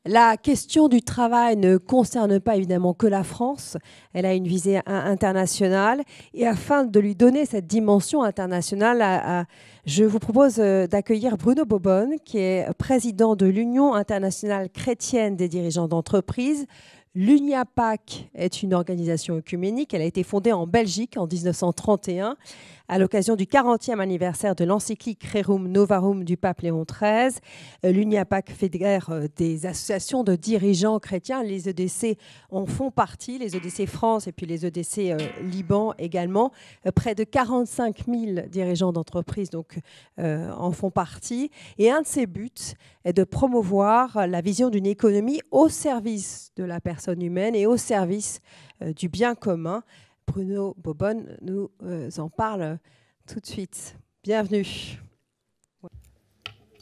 La question du travail ne concerne pas évidemment que la France, elle a une visée internationale et afin de lui donner cette dimension internationale, je vous propose d'accueillir Bruno Bobone, qui est président de l'Union internationale chrétienne des dirigeants d'entreprise. L'UNIAPAC est une organisation œcuménique. Elle a été fondée en Belgique en 1931 à l'occasion du 40e anniversaire de l'encyclique Rerum Novarum du pape Léon XIII. L'UNIAPAC fédère des associations de dirigeants chrétiens. Les EDC en font partie, les EDC France et puis les EDC Liban également. Près de 45 000 dirigeants d'entreprise en font partie. Et un de ses buts est de promouvoir la vision d'une économie au service de la personne humaine et au service du bien commun. Bruno Bobone nous en parle tout de suite. Bienvenue.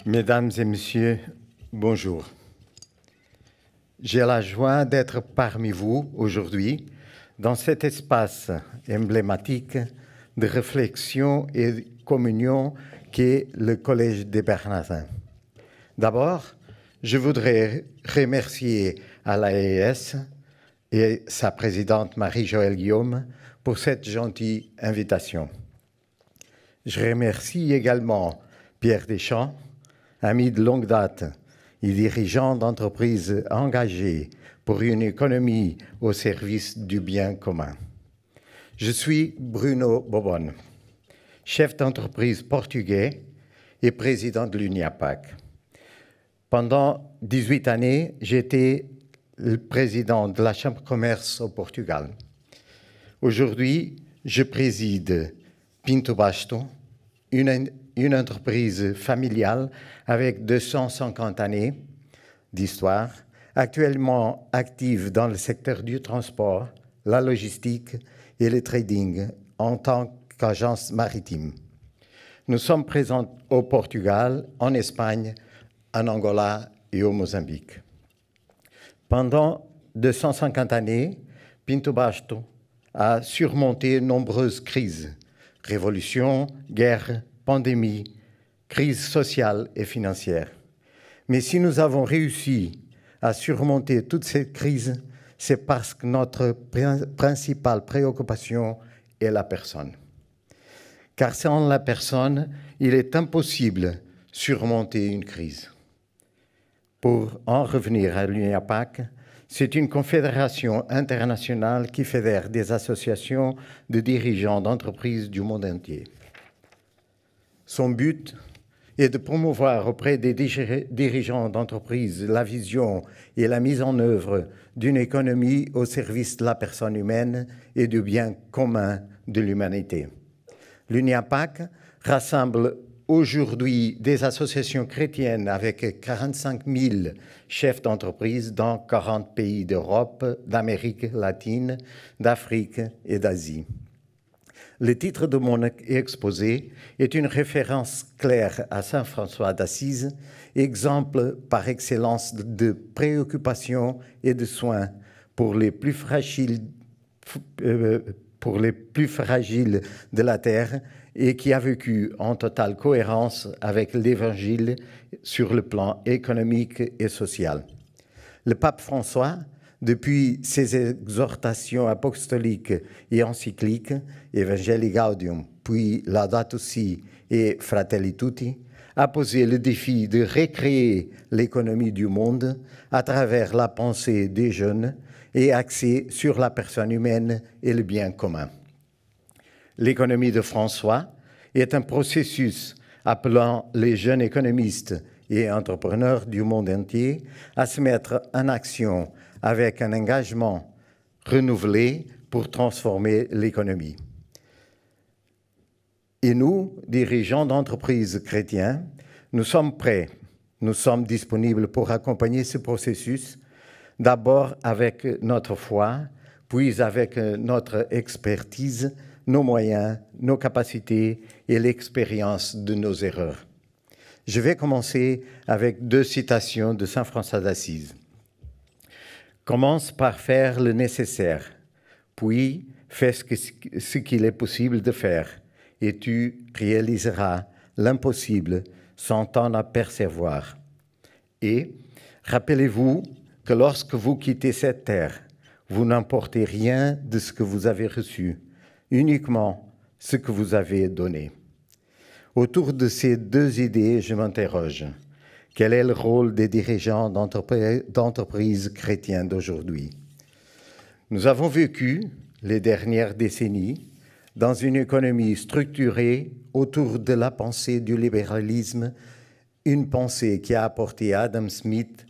Mesdames et messieurs, bonjour. J'ai la joie d'être parmi vous aujourd'hui dans cet espace emblématique de réflexion et de communion qu'est le Collège des Bernardins. D'abord, je voudrais remercier à l'AES et sa présidente Marie-Joëlle Guillaume pour cette gentille invitation. Je remercie également Pierre Deschamps, ami de longue date et dirigeant d'entreprises engagées pour une économie au service du bien commun. Je suis Bruno Bobone, chef d'entreprise portugais et président de l'UNIAPAC. Pendant 18 années, j'étais le président de la Chambre de commerce au Portugal. Aujourd'hui, je préside Pinto Basto, une entreprise familiale avec 250 années d'histoire, actuellement active dans le secteur du transport, la logistique et le trading en tant qu'agence maritime. Nous sommes présents au Portugal, en Espagne, en Angola et au Mozambique. Pendant 250 années, Pinto Basto a surmonté nombreuses crises, révolutions, guerres, pandémies, crises sociales et financières. Mais si nous avons réussi à surmonter toutes ces crises, c'est parce que notre principale préoccupation est la personne. Car sans la personne, il est impossible de surmonter une crise. Pour en revenir à l'UNIAPAC, c'est une confédération internationale qui fédère des associations de dirigeants d'entreprises du monde entier. Son but est de promouvoir auprès des dirigeants d'entreprises la vision et la mise en œuvre d'une économie au service de la personne humaine et du bien commun de l'humanité. L'UNIAPAC rassemble aujourd'hui des associations chrétiennes avec 45 000 chefs d'entreprise dans 40 pays d'Europe, d'Amérique latine, d'Afrique et d'Asie. Le titre de mon exposé est une référence claire à Saint François d'Assise, exemple par excellence de préoccupation et de soins pour les plus fragiles de la terre et qui a vécu en totale cohérence avec l'Évangile sur le plan économique et social. Le pape François, depuis ses exhortations apostoliques et encycliques, Evangelii Gaudium, puis Laudato Si et Fratelli Tutti, a posé le défi de recréer l'économie du monde à travers la pensée des jeunes et axée sur la personne humaine et le bien commun. L'économie de François est un processus appelant les jeunes économistes et entrepreneurs du monde entier à se mettre en action avec un engagement renouvelé pour transformer l'économie. Et nous, dirigeants d'entreprises chrétiens, nous sommes prêts, nous sommes disponibles pour accompagner ce processus, d'abord avec notre foi, puis avec notre expertise, nos moyens, nos capacités et l'expérience de nos erreurs. Je vais commencer avec 2 citations de Saint François d'Assise. Commence par faire le nécessaire, puis fais ce qu'il est possible de faire, et tu réaliseras l'impossible sans t'en apercevoir. Et Rappelez-vous que lorsque vous quittez cette terre, vous n'emportez rien de ce que vous avez reçu, uniquement ce que vous avez donné. Autour de ces deux idées, je m'interroge. Quel est le rôle des dirigeants d'entreprises chrétiennes d'aujourd'hui? Nous avons vécu les dernières décennies dans une économie structurée autour de la pensée du libéralisme, une pensée qui a apporté à Adam Smith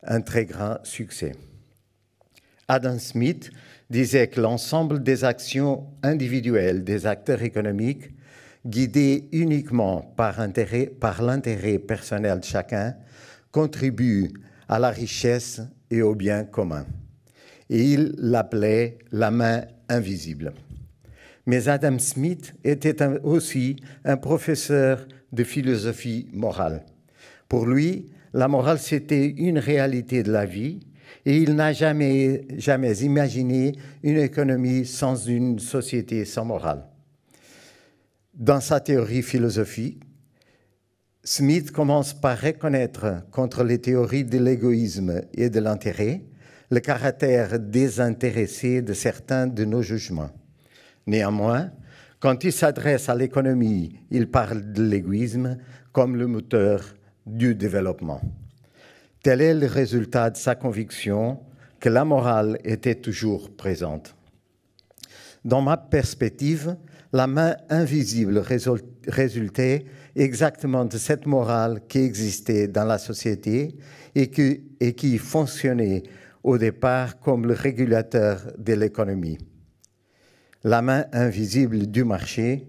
un très grand succès. Adam Smith disait que l'ensemble des actions individuelles des acteurs économiques, guidés uniquement par l'intérêt personnel de chacun, contribuent à la richesse et au bien commun. Et il l'appelait la main invisible. Mais Adam Smith était aussi un professeur de philosophie morale. Pour lui, la morale, c'était une réalité de la vie, et il n'a jamais imaginé une économie sans une société sans morale. Dans sa théorie philosophique, Smith commence par reconnaître contre les théories de l'égoïsme et de l'intérêt le caractère désintéressé de certains de nos jugements. Néanmoins, quand il s'adresse à l'économie, il parle de l'égoïsme comme le moteur du développement. Tel est le résultat de sa conviction que la morale était toujours présente. Dans ma perspective, la main invisible résultait exactement de cette morale qui existait dans la société et qui fonctionnait au départ comme le régulateur de l'économie. La main invisible du marché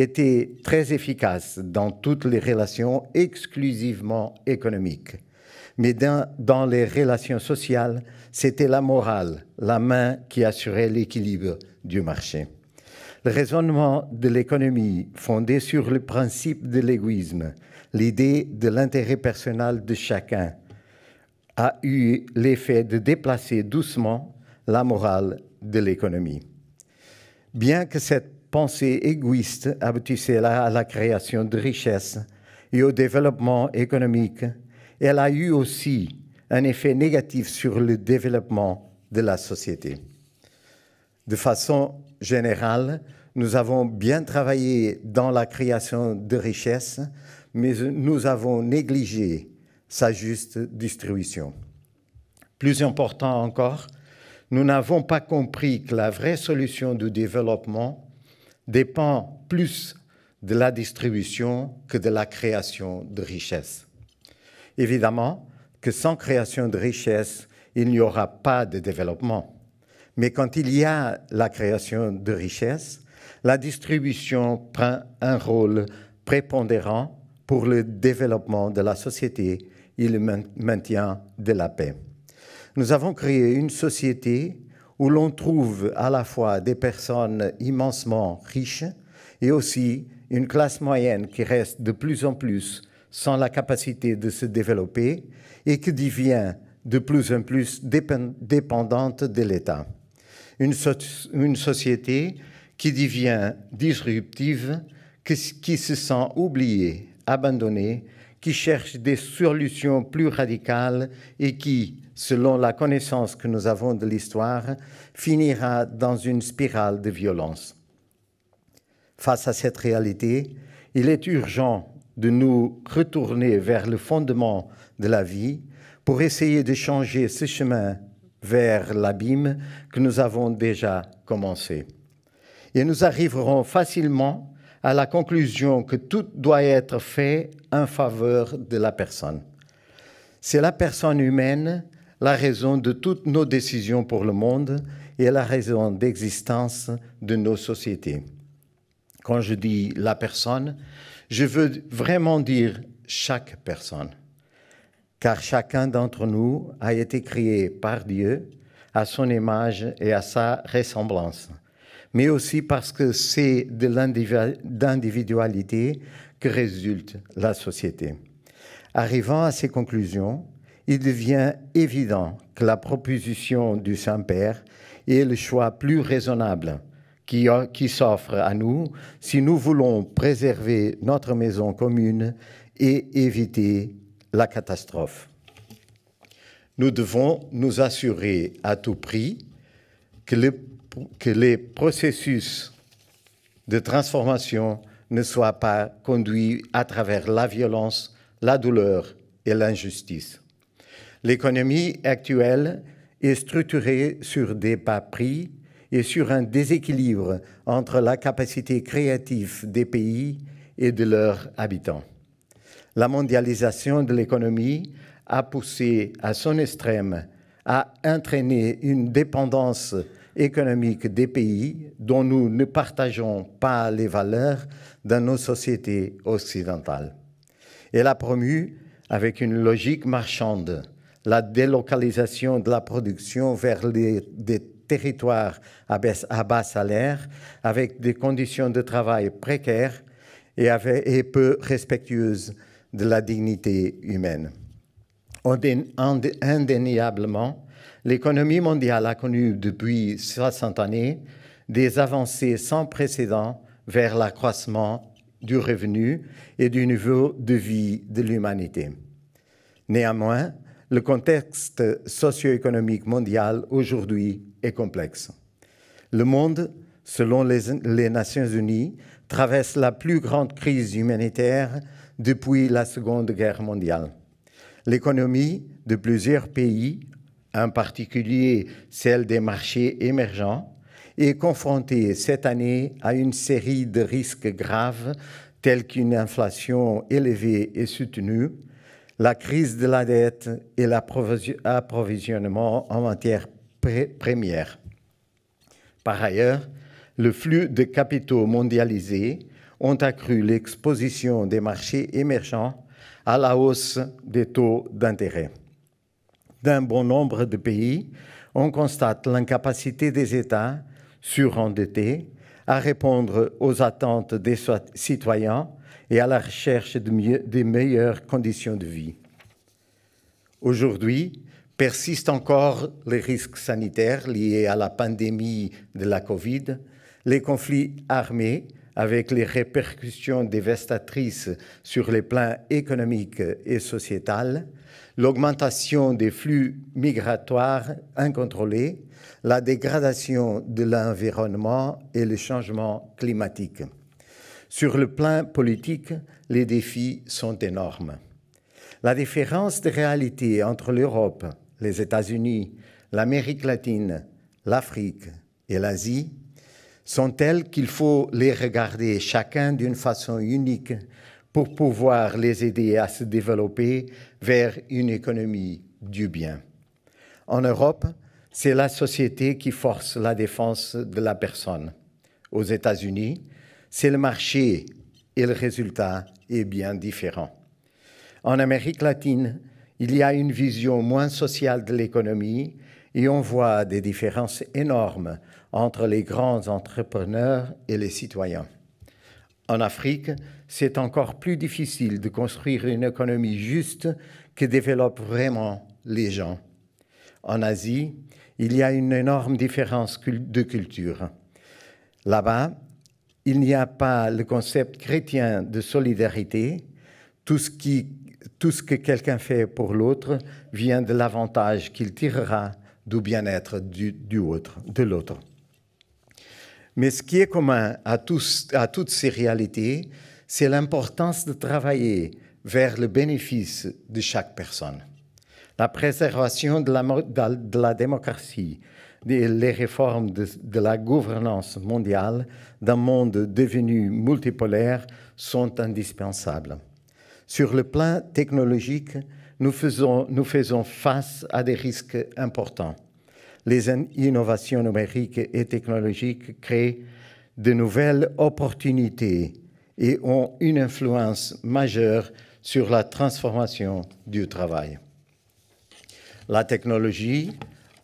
était très efficace dans toutes les relations exclusivement économiques. Mais dans les relations sociales, c'était la morale, la main qui assurait l'équilibre du marché. Le raisonnement de l'économie fondé sur le principe de l'égoïsme, l'idée de l'intérêt personnel de chacun, a eu l'effet de déplacer doucement la morale de l'économie. Bien que cette pensée égoïste aboutissait à la création de richesses et au développement économique, elle a eu aussi un effet négatif sur le développement de la société. De façon générale, nous avons bien travaillé dans la création de richesses, mais nous avons négligé sa juste distribution. Plus important encore, nous n'avons pas compris que la vraie solution du développement dépend plus de la distribution que de la création de richesses. Évidemment que sans création de richesses, il n'y aura pas de développement. Mais quand il y a la création de richesses, la distribution prend un rôle prépondérant pour le développement de la société et le maintien de la paix. Nous avons créé une société où l'on trouve à la fois des personnes immensement riches et aussi une classe moyenne qui reste de plus en plus sans la capacité de se développer et qui devient de plus en plus dépendante de l'État. Une société qui devient disruptive, qui se sent oubliée, abandonnée, qui cherche des solutions plus radicales et qui, selon la connaissance que nous avons de l'histoire, finira dans une spirale de violence. Face à cette réalité, il est urgent de nous retourner vers le fondement de la vie pour essayer de changer ce chemin vers l'abîme que nous avons déjà commencé. Et nous arriverons facilement à la conclusion que tout doit être fait en faveur de la personne. C'est la personne humaine la raison de toutes nos décisions pour le monde et la raison d'existence de nos sociétés. Quand je dis la personne, je veux vraiment dire chaque personne, car chacun d'entre nous a été créé par Dieu à son image et à sa ressemblance, mais aussi parce que c'est de l'individualité que résulte la société. Arrivant à ces conclusions, il devient évident que la proposition du Saint-Père est le choix plus raisonnable qui s'offre à nous si nous voulons préserver notre maison commune et éviter la catastrophe. Nous devons nous assurer à tout prix que les processus de transformation ne soient pas conduits à travers la violence, la douleur et l'injustice. L'économie actuelle est structurée sur des pas pris et sur un déséquilibre entre la capacité créative des pays et de leurs habitants. La mondialisation de l'économie a poussé à son extrême, a entraîné une dépendance économique des pays dont nous ne partageons pas les valeurs dans nos sociétés occidentales. Elle a promu, avec une logique marchande, la délocalisation de la production vers des territoires à bas salaire, avec des conditions de travail précaires et peu respectueuses de la dignité humaine. Indéniablement, l'économie mondiale a connu depuis 60 années des avancées sans précédent vers l'accroissement du revenu et du niveau de vie de l'humanité. Néanmoins, le contexte socio-économique mondial aujourd'hui est complexe. Le monde, selon les Nations Unies, traverse la plus grande crise humanitaire depuis la Seconde Guerre mondiale. L'économie de plusieurs pays, en particulier celle des marchés émergents, est confrontée cette année à une série de risques graves tels qu'une inflation élevée et soutenue, la crise de la dette et l'approvisionnement en matières premières. Par ailleurs, le flux de capitaux mondialisés ont accru l'exposition des marchés émergents à la hausse des taux d'intérêt. Dans bon nombre de pays, on constate l'incapacité des États surendettés à répondre aux attentes des citoyens et à la recherche de meilleures conditions de vie. Aujourd'hui, persistent encore les risques sanitaires liés à la pandémie de la Covid, les conflits armés avec les répercussions dévastatrices sur les plans économiques et sociétal, l'augmentation des flux migratoires incontrôlés, la dégradation de l'environnement et le changement climatique. Sur le plan politique, les défis sont énormes. La différence de réalité entre l'Europe, les États-Unis, l'Amérique latine, l'Afrique et l'Asie sont telles qu'il faut les regarder chacun d'une façon unique pour pouvoir les aider à se développer vers une économie du bien. En Europe, c'est la société qui force la défense de la personne. Aux États-Unis, c'est le marché et le résultat est bien différent. En Amérique latine, il y a une vision moins sociale de l'économie et on voit des différences énormes entre les grands entrepreneurs et les citoyens. En Afrique, c'est encore plus difficile de construire une économie juste qui développe vraiment les gens. En Asie, il y a une énorme différence de culture. Là-bas, il n'y a pas le concept chrétien de solidarité. Tout ce que quelqu'un fait pour l'autre vient de l'avantage qu'il tirera du bien-être de l'autre. Mais ce qui est commun à toutes ces réalités, c'est l'importance de travailler vers le bénéfice de chaque personne. La préservation de la démocratie, les réformes de la gouvernance mondiale d'un monde devenu multipolaire sont indispensables. Sur le plan technologique, nous faisons face à des risques importants. Les innovations numériques et technologiques créent de nouvelles opportunités et ont une influence majeure sur la transformation du travail. La technologie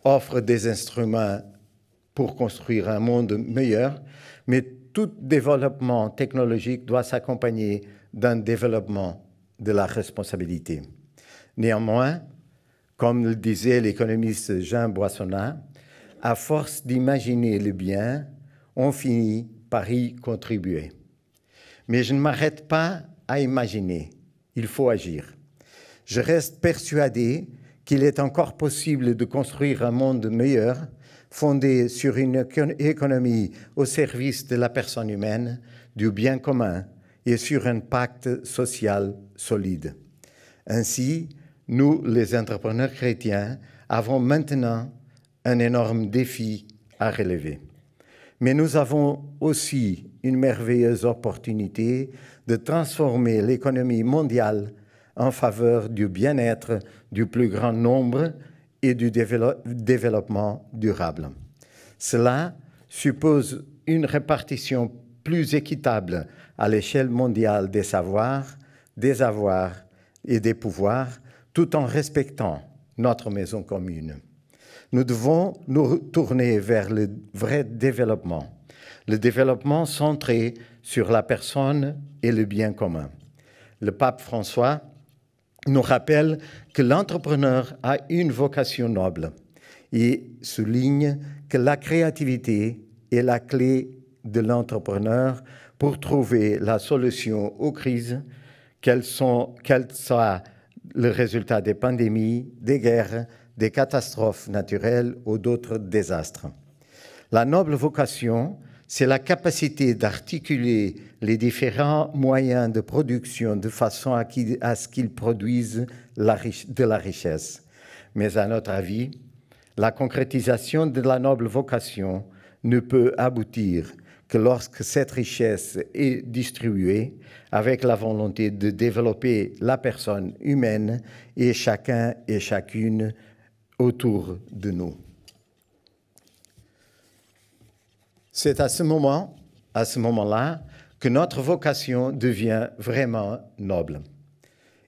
offre des instruments pour construire un monde meilleur, mais tout développement technologique doit s'accompagner d'un développement de la responsabilité. Néanmoins, comme le disait l'économiste Jean Boissonnat, à force d'imaginer le bien, on finit par y contribuer. Mais je ne m'arrête pas à imaginer, il faut agir. Je reste persuadé qu'il est encore possible de construire un monde meilleur, fondé sur une économie au service de la personne humaine, du bien commun et sur un pacte social solide. Ainsi, nous, les entrepreneurs chrétiens, avons maintenant un énorme défi à relever. Mais nous avons aussi une merveilleuse opportunité de transformer l'économie mondiale en faveur du bien-être du plus grand nombre et du développement durable. Cela suppose une répartition plus équitable à l'échelle mondiale des savoirs, des avoirs et des pouvoirs, tout en respectant notre maison commune. Nous devons nous tourner vers le vrai développement, le développement centré sur la personne et le bien commun. Le pape François nous rappelle que l'entrepreneur a une vocation noble et souligne que la créativité est la clé de l'entrepreneur pour trouver la solution aux crises, qu'elles soient le résultat des pandémies, des guerres, des catastrophes naturelles ou d'autres désastres. La noble vocation, c'est la capacité d'articuler les différents moyens de production de façon à ce qu'ils produisent de la richesse. Mais à notre avis, la concrétisation de la noble vocation ne peut aboutir que lorsque cette richesse est distribuée avec la volonté de développer la personne humaine et chacun et chacune autour de nous. C'est à ce moment-là, que notre vocation devient vraiment noble.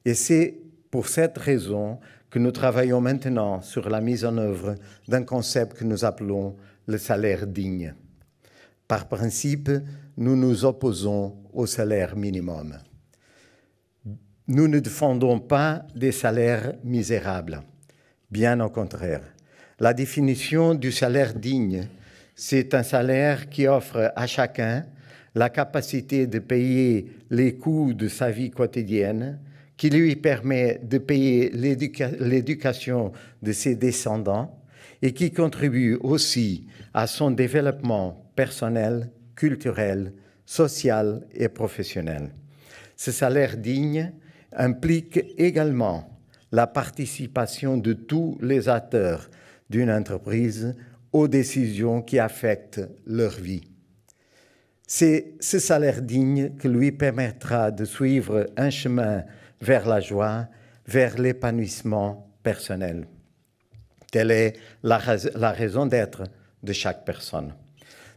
Et c'est pour cette raison que nous travaillons maintenant sur la mise en œuvre d'un concept que nous appelons le salaire digne. Par principe, nous nous opposons au salaire minimum. Nous ne défendons pas des salaires misérables, bien au contraire. La définition du salaire digne, c'est un salaire qui offre à chacun la capacité de payer les coûts de sa vie quotidienne, qui lui permet de payer l'éducation de ses descendants et qui contribue aussi à son développement personnel, culturel, social et professionnel. Ce salaire digne implique également la participation de tous les acteurs d'une entreprise aux décisions qui affectent leur vie. C'est ce salaire digne qui lui permettra de suivre un chemin vers la joie, vers l'épanouissement personnel. Telle est la raison d'être de chaque personne.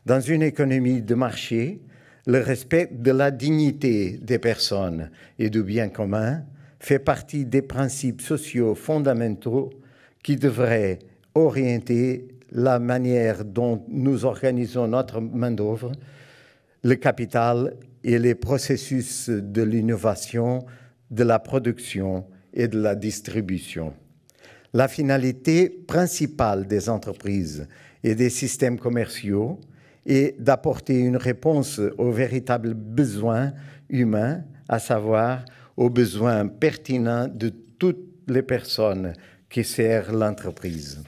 Dans une économie de marché, le respect de la dignité des personnes et du bien commun fait partie des principes sociaux fondamentaux qui devraient orienter la manière dont nous organisons notre main-d'œuvre, le capital et les processus de l'innovation, de la production et de la distribution. La finalité principale des entreprises et des systèmes commerciaux est d'apporter une réponse aux véritables besoins humains, à savoir aux besoins pertinents de toutes les personnes qui servent l'entreprise.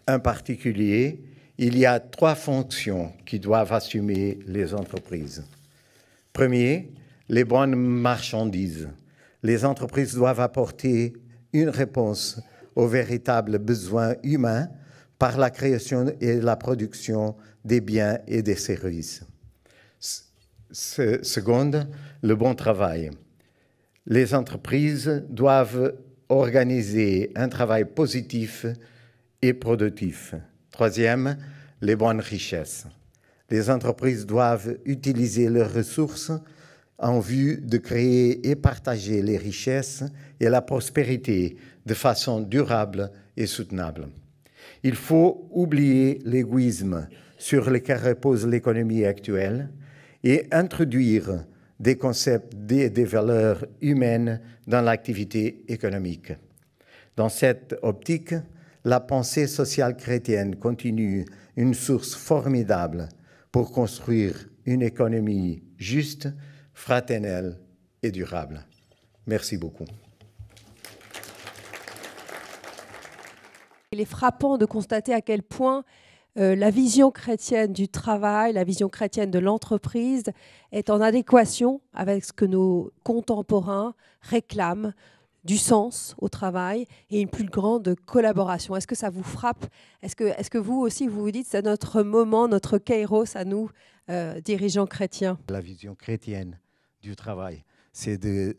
En particulier, il y a 3 fonctions qui doivent assumer les entreprises. Premier, les bonnes marchandises. Les entreprises doivent apporter une réponse aux véritables besoins humains par la création et la production des biens et des services. Seconde, le bon travail. Les entreprises doivent organiser un travail positif et productif. Troisième, les bonnes richesses. Les entreprises doivent utiliser leurs ressources en vue de créer et partager les richesses et la prospérité de façon durable et soutenable. Il faut oublier l'égoïsme sur lequel repose l'économie actuelle et introduire des concepts et des valeurs humaines dans l'activité économique. Dans cette optique, la pensée sociale chrétienne continue une source formidable pour construire une économie juste, fraternelle et durable. Merci beaucoup. Il est frappant de constater à quel point la vision chrétienne du travail, la vision chrétienne de l'entreprise est en adéquation avec ce que nos contemporains réclament, du sens au travail et une plus grande collaboration. Est-ce que ça vous frappe? Est-ce que vous aussi, vous vous dites, c'est notre moment, notre kairos à nous, dirigeants chrétiens? La vision chrétienne du travail, c'est de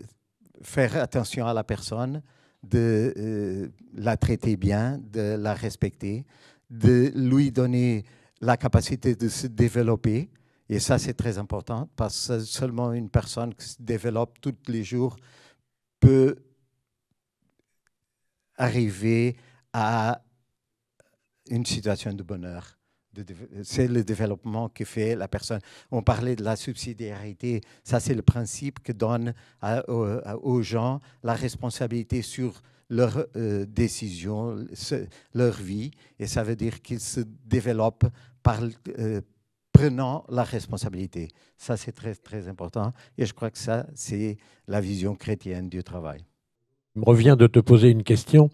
faire attention à la personne, de la traiter bien, de la respecter, de lui donner la capacité de se développer. Et ça, c'est très important parce que seulement une personne qui se développe tous les jours peut arriver à une situation de bonheur. C'est le développement que fait la personne. On parlait de la subsidiarité. Ça, c'est le principe que donne aux gens la responsabilité sur leurs décisions, leur vie. Et ça veut dire qu'ils se développent par prenant la responsabilité. Ça, c'est très, très important. Et je crois que ça, c'est la vision chrétienne du travail. Il me revient de te poser une question.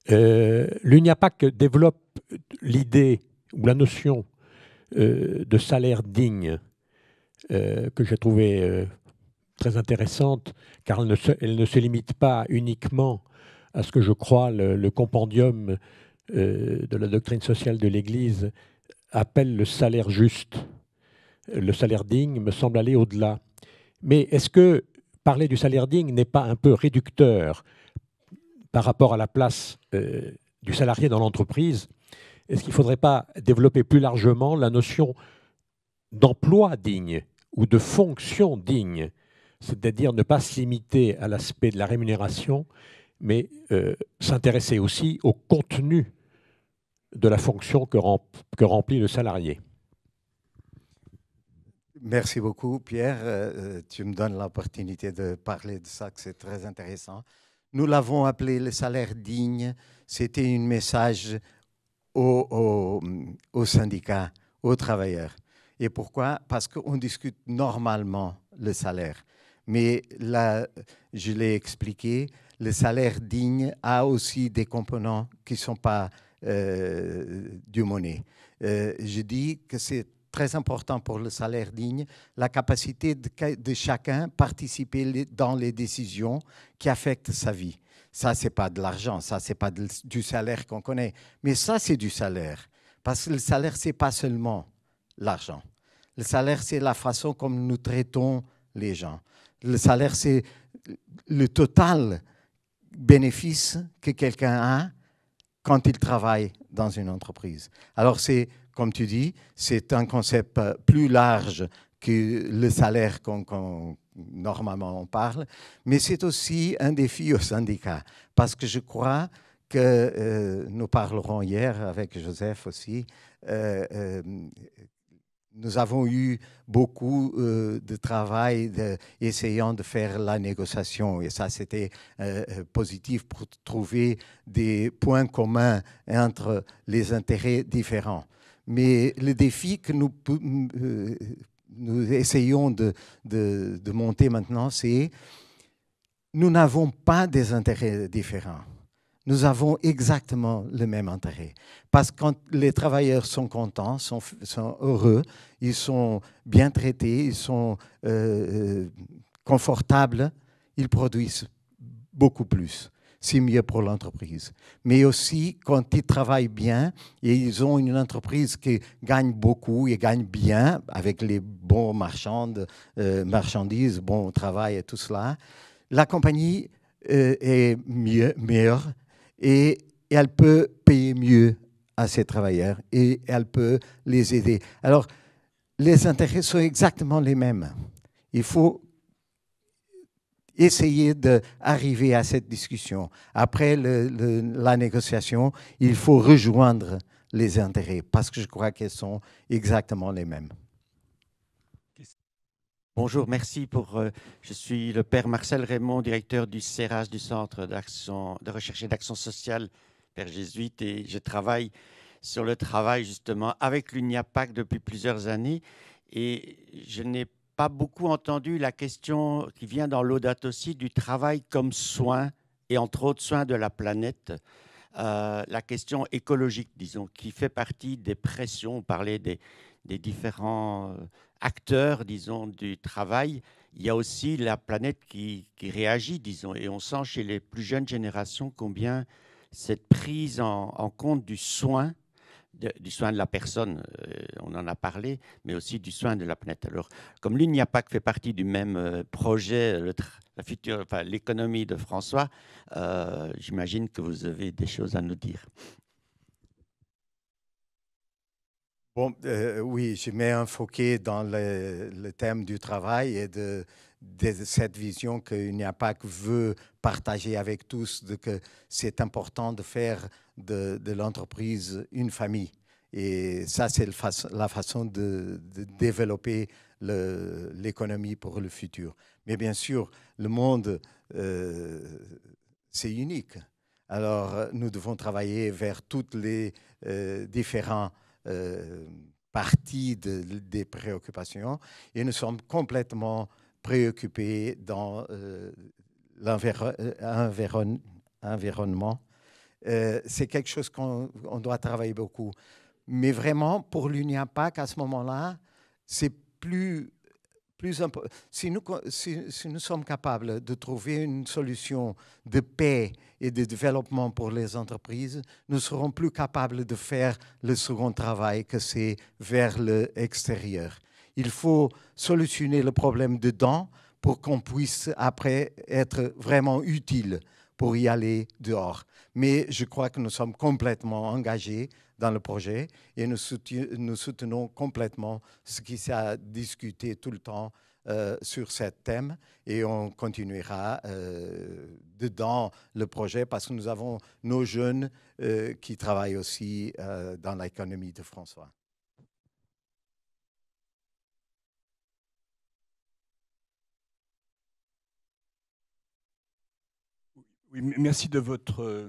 L'UNIAPAC développe l'idée ou la notion de salaire digne que j'ai trouvée très intéressante, car elle ne se limite pas uniquement à ce que je crois le compendium de la doctrine sociale de l'Église appelle le salaire juste. Le salaire digne me semble aller au-delà. Mais est-ce que parler du salaire digne n'est pas un peu réducteur par rapport à la place du salarié dans l'entreprise? Est-ce qu'il ne faudrait pas développer plus largement la notion d'emploi digne ou de fonction digne, c'est-à-dire ne pas se limiter à l'aspect de la rémunération, mais s'intéresser aussi au contenu de la fonction que remplit le salarié? Merci beaucoup, Pierre. Tu me donnes l'opportunité de parler de ça, que c'est très intéressant. Nous l'avons appelé le salaire digne. C'était un message aux syndicats, aux travailleurs. Et pourquoi? Parce qu'on discute normalement le salaire. Mais là, je l'ai expliqué, le salaire digne a aussi des composants qui ne sont pas du monnaie. Je dis que c'est très important pour le salaire digne, la capacité de chacun participer dans les décisions qui affectent sa vie. Ça, ce n'est pas de l'argent, ça, ce n'est pas du salaire qu'on connaît. Mais ça, c'est du salaire. Parce que le salaire, ce n'est pas seulement l'argent. Le salaire, c'est la façon comme nous traitons les gens. Le salaire, c'est le total bénéfice que quelqu'un a quand il travaille dans une entreprise. Alors, c'est, comme tu dis, c'est un concept plus large que le salaire normalement on parle, mais c'est aussi un défi au syndicat, parce que je crois que nous parlerons hier avec Joseph aussi, nous avons eu beaucoup de travail essayant de faire la négociation, et ça c'était positif pour trouver des points communs entre les intérêts différents. Mais le défi que nous essayons de monter maintenant, c'est nous n'avons pas des intérêts différents. Nous avons exactement le même intérêt. Parce que quand les travailleurs sont contents, sont heureux, ils sont bien traités, ils sont confortables, ils produisent beaucoup plus. C'est mieux pour l'entreprise. Mais aussi, quand ils travaillent bien et ils ont une entreprise qui gagne beaucoup et gagne bien avec les bons marchandises, bon travail et tout cela, la compagnie est meilleure et elle peut payer mieux à ses travailleurs et elle peut les aider. Alors, les intérêts sont exactement les mêmes. Il faut essayer d'arriver à cette discussion. Après la négociation, il faut rejoindre les intérêts parce que je crois qu'elles sont exactement les mêmes. Bonjour, merci pour... je suis le père Marcel Raymond, directeur du CERAS, du Centre de recherche et d'action sociale, père jésuite, et je travaille sur le travail justement avec l'UNIAPAC depuis plusieurs années, et je n'ai pas beaucoup entendu la question qui vient dans Laudato Si du travail comme soin, et entre autres soin de la planète. la question écologique, disons, qui fait partie des pressions. On parlait des différents acteurs, disons, du travail. Il y a aussi la planète qui réagit, disons, et on sent chez les plus jeunes générations combien cette prise en compte du soin de la personne, on en a parlé, mais aussi du soin de la planète. Alors, comme l'UNIAPAC fait partie du même projet, l'économie de François, j'imagine que vous avez des choses à nous dire. Bon, oui, je m'ai enfoqué dans le thème du travail et de cette vision que l'UNIAPAC veut partager avec tous, de que c'est important de faire de l'entreprise une famille. Et ça, c'est la façon de développer l'économie pour le futur. Mais bien sûr, le monde, c'est unique. Alors, nous devons travailler vers toutes les différents parties des préoccupations et nous sommes complètement préoccupés dans l'environnement. C'est quelque chose qu'on doit travailler beaucoup. Mais vraiment, pour l'UNIAPAC, à ce moment-là, c'est plus important. Si nous sommes capables de trouver une solution de paix et de développement pour les entreprises, nous serons plus capables de faire le second travail, que c'est vers l'extérieur. Il faut solutionner le problème dedans pour qu'on puisse après être vraiment utile pour y aller dehors. Mais je crois que nous sommes complètement engagés dans le projet et nous soutenons complètement ce qui s'est discuté tout le temps sur ce thème et on continuera dedans le projet parce que nous avons nos jeunes qui travaillent aussi dans l'économie de François. Oui, merci de votre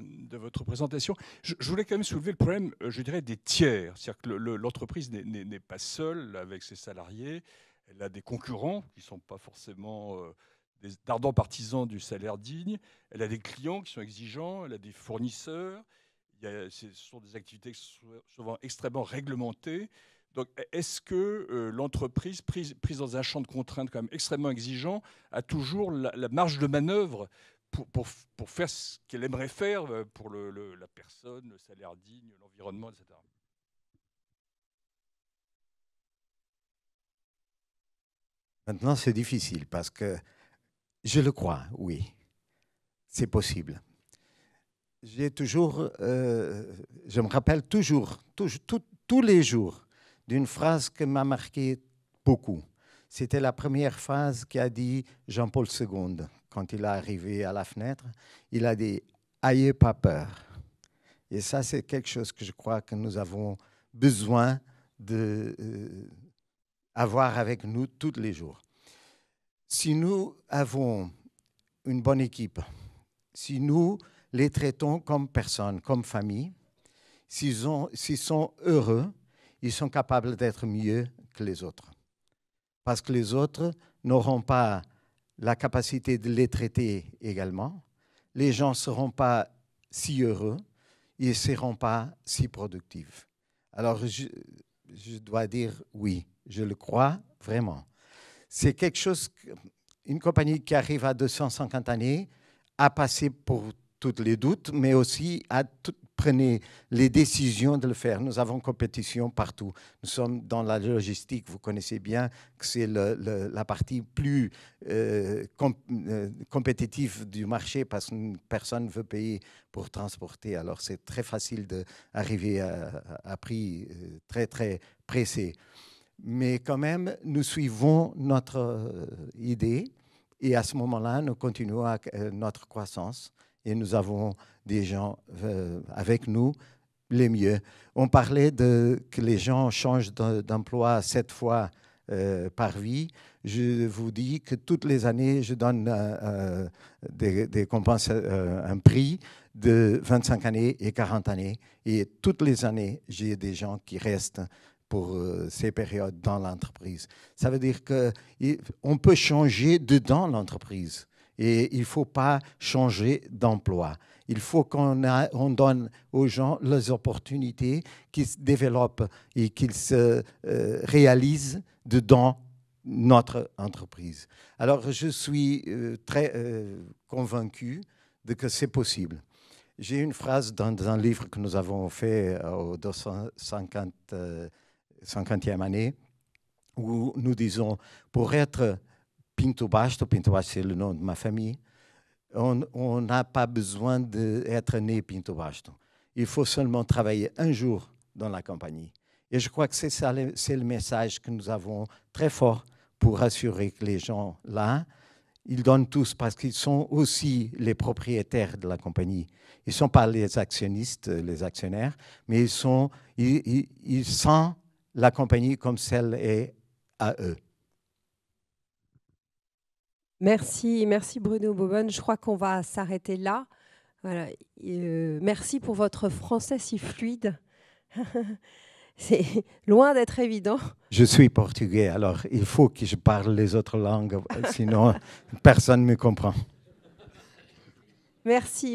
présentation. Je voulais quand même soulever le problème, je dirais, des tiers. C'est-à-dire que l'entreprise n'est pas seule avec ses salariés. Elle a des concurrents qui ne sont pas forcément d'ardents partisans du salaire digne. Elle a des clients qui sont exigeants. Elle a des fournisseurs. Ce sont des activités souvent extrêmement réglementées. Donc, est-ce que l'entreprise, prise dans un champ de contraintes quand même extrêmement exigeant, a toujours la marge de manœuvre pour faire ce qu'elle aimerait faire pour la personne, le salaire digne, l'environnement, etc. Maintenant, c'est difficile parce que je le crois, oui, c'est possible. Je me rappelle toujours, tous les jours, d'une phrase qui m'a marqué beaucoup. C'était la première phrase qu'a dit Jean-Paul II. Quand il est arrivé à la fenêtre, il a dit « Ayez pas peur ». Et ça, c'est quelque chose que je crois que nous avons besoin d'avoir avec nous tous les jours. Si nous avons une bonne équipe, si nous les traitons comme personnes, comme famille, s'ils sont heureux, ils sont capables d'être mieux que les autres. Parce que les autres n'auront pas la capacité de les traiter également. Les gens ne seront pas si heureux, ils ne seront pas si productifs. Alors, je dois dire oui, je le crois vraiment. C'est quelque chose, une compagnie qui arrive à 250 années a passé pour tous les doutes, mais aussi prenez les décisions de le faire. Nous avons compétition partout. Nous sommes dans la logistique. Vous connaissez bien que c'est la partie plus compétitive du marché parce que personne ne veut payer pour transporter. Alors, c'est très facile d'arriver à prix très, très pressé. Mais quand même, nous suivons notre idée et à ce moment-là, nous continuons notre croissance. Et nous avons des gens avec nous, les mieux. On parlait que les gens changent d'emploi 7 fois par vie. Je vous dis que toutes les années, je donne un prix de 25 années et 40 années. Et toutes les années, j'ai des gens qui restent pour ces périodes dans l'entreprise. Ça veut dire qu'on peut changer dedans l'entreprise. Et il ne faut pas changer d'emploi. Il faut qu'on donne aux gens les opportunités qui se développent et qu'ils se réalisent dedans notre entreprise. Alors, je suis très convaincu de que c'est possible. J'ai une phrase dans un livre que nous avons fait au 250e année, où nous disons, pour être Pinto Basto c'est le nom de ma famille, on n'a pas besoin d'être né Pinto Basto. Il faut seulement travailler un jour dans la compagnie. Et je crois que c'est le message que nous avons très fort pour assurer que les gens là, ils donnent tous parce qu'ils sont aussi les propriétaires de la compagnie. Ils ne sont pas les actionnistes, les actionnaires, mais ils sentent la compagnie comme celle est à eux. Merci Bruno Bobonne. Je crois qu'on va s'arrêter là. Voilà. Merci pour votre français si fluide. C'est loin d'être évident. Je suis portugais, alors il faut que je parle les autres langues, sinon personne ne me comprend. Merci.